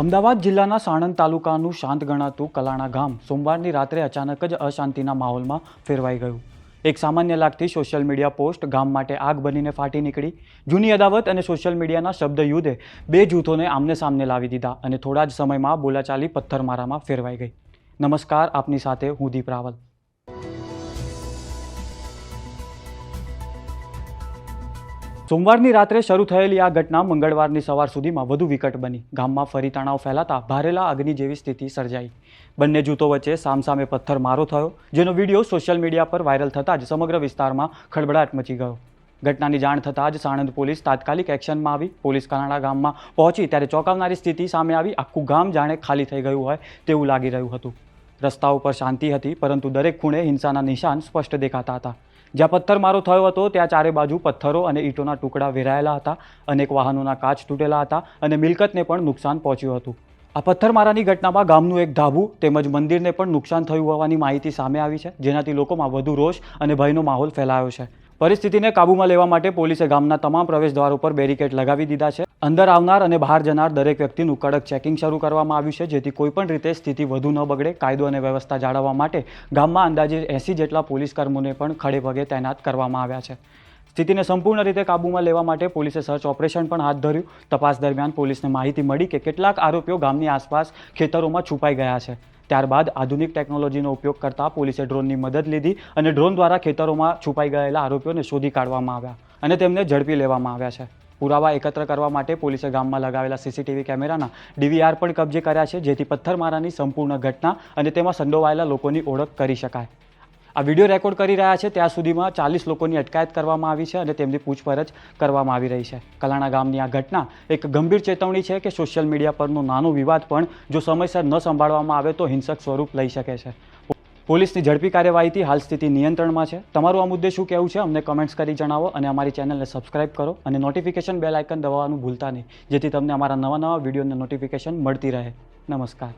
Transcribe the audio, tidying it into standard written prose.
અમદાવાદ જિલ્લાના સાણંદ તાલુકાનું શાંત ગણાતું કલાણા ગામ સોમવારની રાત્રે અચાનક જ અશાંતિના માહોલમાં ફેરવાઈ ગયું. એક સામાન્ય લાગતી સોશિયલ મીડિયા પોસ્ટ ગામ માટે આગ બનીને ફાટી નીકળી. જૂની અદાવત અને સોશિયલ મીડિયાના શબ્દ યુદ્ધે બે જૂથોને આમને સામને લાવી દીધા અને થોડા જ સમયમાં બોલાચાલી પથ્થરમારામાં ફેરવાઈ ગઈ. નમસ્કાર, આપની સાથે હું દીપ રાવલ. સોમવારની રાત્રે શરૂ થયેલી આ ઘટના મંગળવારની સવાર સુધીમાં વધુ વિકટ બની. ગામમાં ફરી તણાવ ફેલાતા ભારેલા અગ્નિ જેવી સ્થિતિ સર્જાઈ. બંને જૂથો વચ્ચે સામસામે પથ્થરમારો થયો, જેનો વિડીયો સોશિયલ મીડિયા પર વાયરલ થતાં જ સમગ્ર વિસ્તારમાં ખળબળાટ મચી ગયો. ઘટનાની જાણ થતાં જ સાણંદ પોલીસ તાત્કાલિક એક્શનમાં આવી. પોલીસ કલાણા ગામમાં પહોંચી ત્યારે ચોંકાવનારી સ્થિતિ સામે આવી. આખું ગામ જાણે ખાલી થઈ ગયું હોય તેવું લાગી રહ્યું હતું. રસ્તાઓ પર શાંતિ હતી, પરંતુ દરેક ખૂણે હિંસાના નિશાન સ્પષ્ટ દેખાતા હતા. જ્યાં પથ્થરમારો થયો હતો ત્યાં ચારે બાજુ પથ્થરો અને ઈંટોના ટુકડા વેરાયેલા હતા. અનેક વાહનોના કાચ તૂટેલા હતા અને મિલકતને પણ નુકસાન પહોંચ્યું હતું. આ પથ્થરમારાની ઘટનામાં ગામનું એક ધાબુ તેમજ મંદિરને પણ નુકસાન થયું હોવાની માહિતી સામે આવી છે, જેનાથી લોકોમાં વધુ રોષ અને ભયનો માહોલ ફેલાયો છે. પરિસ્થિતિને કાબૂમાં લેવા માટે પોલીસે ગામના તમામ પ્રવેશદ્વારો પર બેરિકેડ લગાવી દીધા છે. અંદર આવનાર અને બહાર જનાર દરેક વ્યક્તિનું કડક ચેકિંગ શરૂ કરવામાં આવ્યું છે, જેથી કોઈપણ રીતે સ્થિતિ વધુ ન બગડે. કાયદો અને વ્યવસ્થા જાળવવા માટે ગામમાં અંદાજે 80 જેટલા પોલીસકર્મીઓને પણ ખડે પગે તૈનાત કરવામાં આવ્યા છે. સ્થિતિને સંપૂર્ણ રીતે કાબૂમાં લેવા માટે પોલીસે સર્ચ ઓપરેશન પણ હાથ ધર્યું. તપાસ દરમિયાન પોલીસને માહિતી મળી કે કેટલાક આરોપીઓ ગામની આસપાસ ખેતરોમાં છુપાઈ ગયા છે. ત્યારબાદ આધુનિક ટેકનોલોજીનો ઉપયોગ કરતા પોલીસે ડ્રોનની મદદ લીધી અને ડ્રોન દ્વારા ખેતરોમાં છુપાઈ ગયેલા આરોપીઓને શોધી કાઢવામાં આવ્યા અને તેમને ઝડપી લેવામાં આવ્યા છે. પુરાવા એકત્ર કરવા માટે પોલીસે ગામમાં લગાવેલા સીસીટીવી કેમેરાના ડીવીઆર પણ કબજે કર્યા છે, જેથી પથ્થરમારાની સંપૂર્ણ ઘટના અને તેમાં સંડોવાયેલા લોકોની ઓળખ કરી શકાય. આ વિડીયો રેકોર્ડ કરી રહ્યા છે ત્યાં સુધીમાં 40 લોકોની અટકાયત કરવામાં આવી છે અને તેમની પૂછપરછ કરવામાં આવી રહી છે. કલાણા ગામની આ ઘટના એક ગંભીર ચેતવણી છે કે સોશિયલ મીડિયા પરનો નાનો વિવાદ પણ જો સમયસર ન સંભાળવામાં આવે તો હિંસક સ્વરૂપ લઈ શકે છે. પોલીસની ઝડપી કાર્યવાહીથી હાલ સ્થિતિ નિયંત્રણમાં છે. તમારું આ મુદ્દે શું કહેવું છે અમને કમેન્ટ્સ કરી જણાવો અને અમારી ચેનલને સબસ્ક્રાઇબ કરો અને નોટિફિકેશન બેલ આઇકન દબાવવાનું ભૂલતા નહીં, જેથી તમને અમારા નવા વિડીયોની નોટિફિકેશન મળતી રહે. નમસ્કાર.